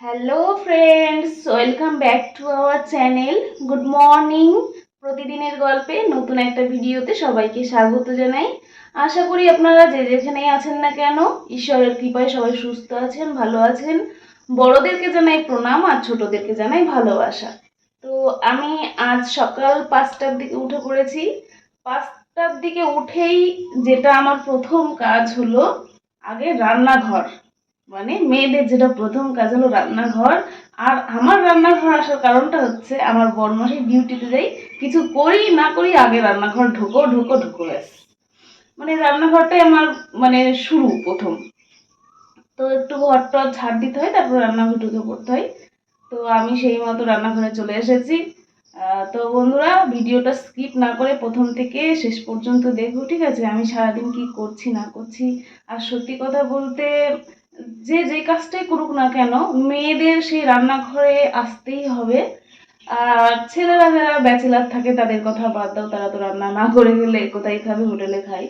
Hello friends, welcome back to our channel. Good morning. প্রতিদিনের গল্পে নতুন একটা ভিডিওতে সবাইকে স্বাগত জানাই। আশা করি আপনারা যে যেখানেই আছেন না কেন ঈশ্বরের কৃপায় সবাই সুস্থ আছেন, ভালো আছেন। বড়দেরকে জানাই প্রণাম আর ছোটদেরকে জানাই ভালোবাসা। তো আমি আজ সকাল 5টার দিকে উঠে পড়েছি। 5টার দিকে উঠেই যেটা আমার প্রথম কাজ হলো আগে রান্নাঘর, মানে মেয়েদের যেটা প্রথম কাজ হলো রান্নাঘর। আর আমার রান্নাঘর আসার কারণটা হচ্ছে আমার বড়মাসি ডিউটিতে যাই, কিছু করি না করি আগে রান্নাঘর ঢোকো ঢোকো ঢোকো ব্যাস। মানে রান্নাঘরটাই আমার মানে শুরু প্রথম। তো একটু ঘর টর ঝাড় দিতে হয়, তারপর রান্নাঘর ঢুকে পড়তে হয়। তো আমি সেই মতো রান্নাঘরে চলে এসেছি। তো বন্ধুরা, ভিডিওটা স্কিপ না করে প্রথম থেকে শেষ পর্যন্ত দেখো, ঠিক আছে? আমি সারাদিন কি করছি না করছি। আর সত্যি কথা বলতে, যে যে কাজটাই করুক না কেন, মেয়েদের সেই রান্নাঘরে আসতেই হবে। আর ছেলেরা যারা ব্যাচেলার থাকে তাদের কথা বাদ দাও, তারা তো রান্না না করে গেলে কোথায় খাবে, হোটেলে খায়।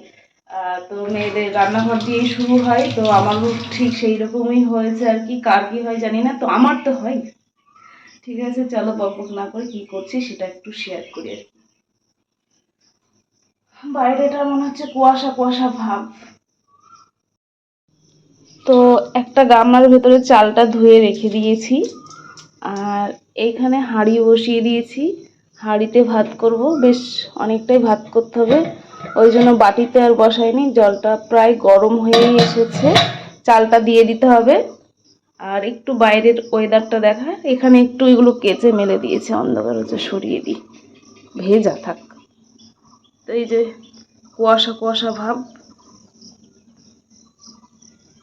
তো মেয়েদের রান্নাঘর দিয়েই শুরু হয়। তো আমারও ঠিক সেই রকমই হয়েছে আর কি। কার কি হয় জানি না, তো আমার তো হয়। ঠিক আছে, চলো বকবক না করে কি করছি সেটা একটু শেয়ার করি আর কি। বাইরেটা মনে হচ্ছে কুয়াশা কুয়াশা ভাব। তো একটা গামলার ভেতরে চালটা ধুয়ে রেখে দিয়েছি। আর এইখানে হাঁড়ি বসিয়ে দিয়েছি। হাঁড়িতে ভাত করব, বেশ অনেকটাই ভাত করতে হবে। ওই জন্য বাটিতে আর বসাইনি, জলটা প্রায় গরম হয়েই এসেছে। চালটা দিয়ে দিতে হবে। আর একটু বাইরের ওয়েদারটা দেখা, এখানে একটু এগুলো কেচে মেলে দিয়েছে, অন্ধকার হচ্ছে, সরিয়ে দিই, ভেজা থাক। তো এই যে কুয়াশা কুয়াশা ভাব,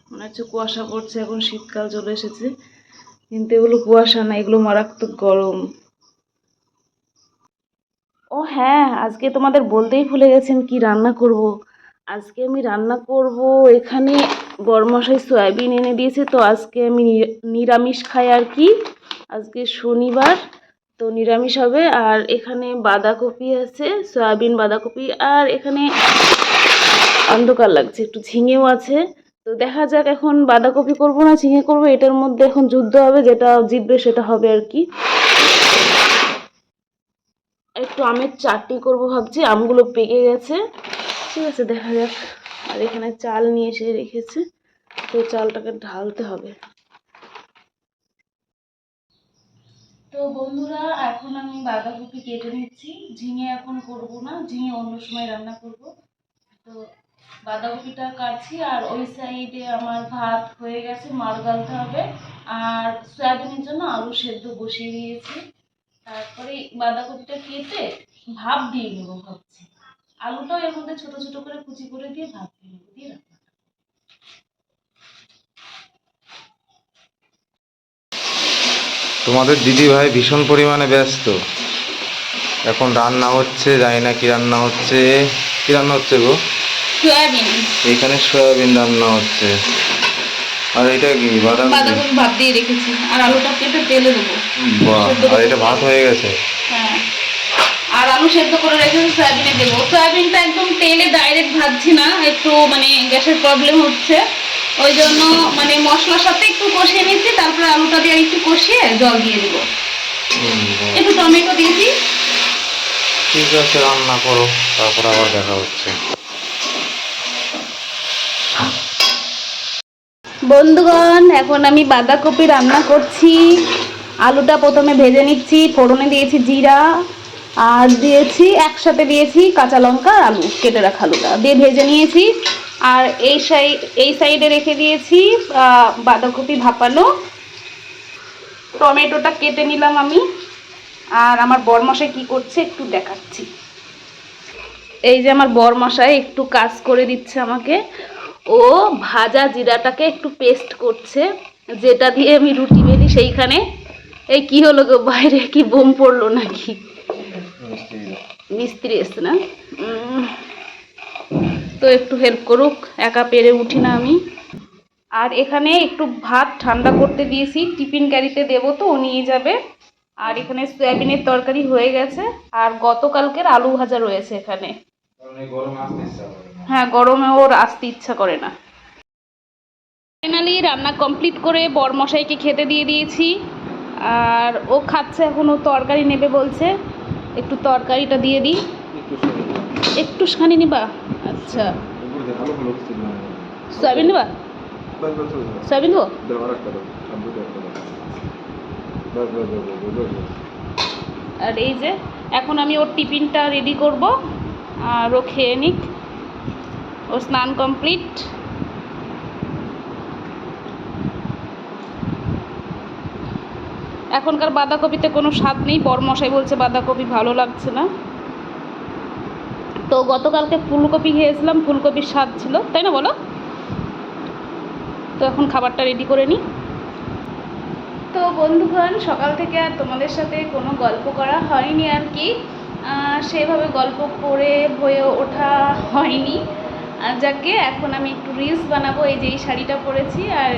মনে হচ্ছে কুয়াশা পড়ছে, এখন শীতকাল চলে এসেছে, কিন্তু এগুলো কুয়াশা না, এগুলো মারাত্মক গরম। ও হ্যাঁ, আজকে তোমাদের বলতেই ভুলে গেছেন কি রান্না করব। আজকে আমি রান্না করব, এখানে বড়মশাই সয়াবিন এনে দিয়েছে, তো আজকে আমি নিরামিষ খাই আর কি। আজকে শনিবার, তো নিরামিষ হবে। আর এখানে বাঁধাকপি আছে, সয়াবিন বাঁধাকপি, আর এখানে অন্ধকার লাগছে, একটু ঝিঙেও আছে। তো দেখা যাক, এখন বাঁধাকপি করব না ঝিঙে করব, এটার মধ্যে এখন যুদ্ধ হবে, যেটা জিতবে সেটা হবে আর কি। একটু আমের চাটনি করব ভাবছি, আমগুলো পেকে গেছে। ঠিক আছে, দেখা যাক। আর এখানে চাল নিয়ে এসে রেখেছে, তো চালটাকে ঢালতে হবে। তো বন্ধুরা, এখন আমি বাঁধাকপি কেটে নিচ্ছি। ঝিঙে এখন করব না, ঝিঙে অন্য সময় রান্না করব। তো বাঁধাকপিটা কাটছি, আর ওই সাইডে আমার ভাত হয়ে গেছে, মার গালতে হবে। আর সয়াবিনের জন্য আলু সেদ্ধ বসিয়ে দিয়েছি। তারপরে বাঁধাকপিটা কেটে ভাপ দিয়ে নেবো ভাবছি। আলুটাও এর মধ্যে ছোট ছোট করে কুচি করে দিয়ে ভাপ দিয়ে নেবো, দিয়ে রাখবো। তোমাদের দিদি ভাই ভীষণ পরিমাণে ব্যস্ত। এখন রান্না হচ্ছে, জানি না কি রান্না হচ্ছে। কি রান্না হচ্ছে গো? সয়াবিন। এখানে সয়াবিন রান্না হচ্ছে। আর এটা কি বাঁধাকপি ভাপ দিয়ে রেখেছি, আর আলুটা কেটে তেলে দেবো। বাহ, আর এটা ভাত হয়ে গেছে। হ্যাঁ, আর আলু সেদ্ধ করে রেখেছি, সয়াবিনে দেবো। সয়াবিনটা একদম তেলে ডাইরেক্ট ভাজছি না, একটু মানে গ্যাসের প্রবলেম হচ্ছে, ওই জন্য মানে মশলার সাথে একটু কষিয়ে নিচ্ছি, তারপরে আলুটা দিয়ে একটু কষিয়ে জল দিয়ে দেবো। একটু টমেটো দিয়েছি। ঠিক আছে, রান্না করো, তারপর আবার দেখা হচ্ছে। বন্ধুগণ, এখন আমি বাঁধাকপি রান্না করছি। আলুটা প্রথমে ভেজে নিচ্ছি, ফোড়নে দিয়েছি জিরা, আর দিয়েছি একসাথে দিয়েছি কাঁচা লঙ্কা আর আলু, কেটে রাখা আলুটা দিয়ে ভেজে নিয়েছি। আর এই সাইডে রেখে দিয়েছি বাঁধাকপি ভাপানো। টমেটোটা কেটে নিলাম আমি। আর আমার বরমশাই কি করছে একটু দেখাচ্ছি। এই যে আমার বরমশাই একটু কাজ করে দিচ্ছে আমাকে। ও ভাজা জিরাটাকে একটু পেস্ট করছে, যেটা দিয়ে আমি রুটি বেলি সেইখানে। এই কি হলো গো, বাইরে কি বোম পড়লো নাকি? মিস্ত্রি এসছে না? তো একটু হেল্প করুক, একা পেরে উঠি না আমি। আর এখানে একটু ভাত ঠান্ডা করতে দিয়েছি, টিফিন ক্যারিতে দেবো, তো ও নিয়ে যাবে। আর এখানে সয়াবিনের তরকারি হয়ে গেছে, আর গতকালকের আলু ভাজা রয়েছে এখানে। হ্যাঁ, গরমে ওর আসতে ইচ্ছা করে না। ফাইনালি রান্না কমপ্লিট করে বরমশাইকে খেতে দিয়ে দিয়েছি, আর ও খাচ্ছে এখন। ও তরকারি নেবে বলছে, একটু তরকারিটা দিয়ে দিই। একটু খানি নিবা? আচ্ছা, সয়াবিন নিবা? সয়াবিন দেবো? আর এই যে এখন আমি ওর টিফিনটা রেডি করব, আর ও খেয়ে নিক। ও স্নান কমপ্লিট। এখনকার বাঁধাকপিতে কোনো স্বাদ নেই, বরমশাই বলছে বাঁধাকপি ভালো লাগছে না। তো গতকালকে ফুলকপি খেয়েছিলাম, ফুলকপির স্বাদ ছিল, তাই না বলো? তো এখন খাবারটা রেডি করে নিই। তো বন্ধুগণ, সকাল থেকে আর তোমাদের সাথে কোনো গল্প করা হয়নি আর কি, সেভাবে গল্প করে হয়ে ওঠা হয়নি। যাকে এখন আমি একটু রিলস বানাবো। এই যে এই শাড়িটা পরেছি, আর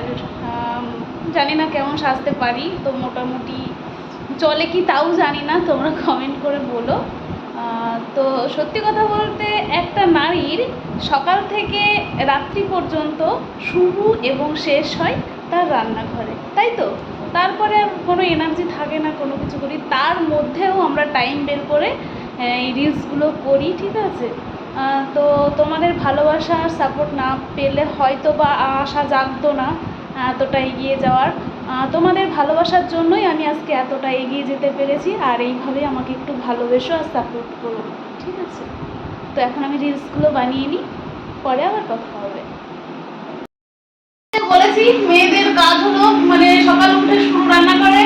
জানি না কেমন সাজতে পারি, তো মোটামুটি চলে কি তাও জানি না, তোমরা কমেন্ট করে বলো। তো সত্যি কথা বলতে, একটা নারীর সকাল থেকে রাত্রি পর্যন্ত শুরু এবং শেষ হয় তার রান্নাঘরে, তাই তো? তারপরে আর কোনো এনার্জি থাকে না কোনো কিছু করি, তার মধ্যেও আমরা টাইম বের করে এই রিলসগুলো করি, ঠিক আছে? তো তোমাদের ভালোবাসা আর সাপোর্ট না পেলে হয়তো বা আশা জাগতো না এতটা এগিয়ে যাওয়ার। তোমাদের ভালোবাসার জন্যই আমি আজকে এতটা এগিয়ে যেতে পেরেছি, আর এইভাবেই আমাকে একটু ভালোবেসো আর সাপোর্ট করো, ঠিক আছে? তো এখন আমি রিলসগুলো বানিয়ে নিই, পরে আবার কথা হবে। বলেছি মেয়েদের কাজ হলো মানে সকাল উঠে শুরু রান্না করে,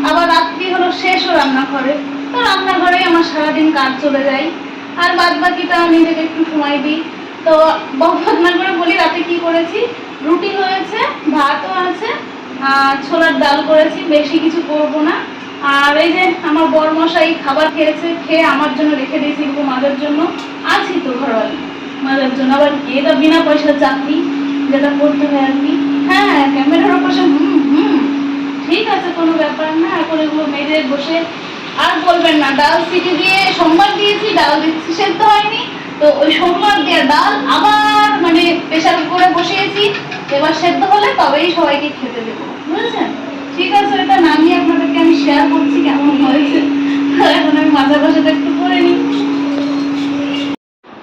আবার রাত্রি হলো শেষও রান্না করে। তো রান্নাঘরে আমার সারাদিন কাজ চলে যায়, আর বাদ বাকিটা নিজেকে একটু সময় দিই। তো বকবক করে বলি, রাতে কি করেছি? রুটি হয়েছে, ভাতও আছে, আর ছোলার ডাল করেছি, বেশি কিছু করব না। আর এই যে আমার বরমশাই খাবার খেয়েছে, খেয়ে আমার জন্য রেখে দিয়েছি মাদের জন্য। আছি তো ঘরওয়ালি মাদের জন্য, আবার এটা বিনা পয়সার চাকরি যেটা করতে হয় আর কি। হ্যাঁ, ক্যামেরার পাশে ঠিক আছে, কোনো ব্যাপার না। এখন এগুলো মেজে বসে আর বলবেন না, ডাল সিটি দিয়ে সোমবার দিয়েছি, ডাল দিচ্ছি সেদ্ধ হয়নি, তো ওই সোমবার দিয়ে ডাল আবার মানে প্রেশার করে বসিয়েছি, এবার সেদ্ধ হলে তবেই সবাইকে খেতে দেবো, বুঝেছেন? ঠিক আছে, এটা নামিয়ে আপনাদেরকে আমি শেয়ার করছি কেমন হয়েছে। এখন আমি মাঝে বসাটা একটু করে নিই।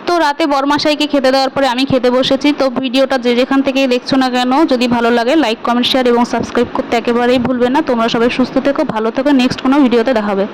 তো রাতে বরমাশাইকে খেতে দেওয়ার পরে আমি খেতে বসেছি। তো ভিডিওটা যে যেখান থেকে দেখছো না কেন, যদি ভালো লাগে লাইক, কমেন্ট, শেয়ার এবং সাবস্ক্রাইব করতে একেবারেই ভুলবে না। তোমরা সবাই সুস্থ থেকো, ভালো থেকো। নেক্সট কোনো ভিডিওতে দেখাবে।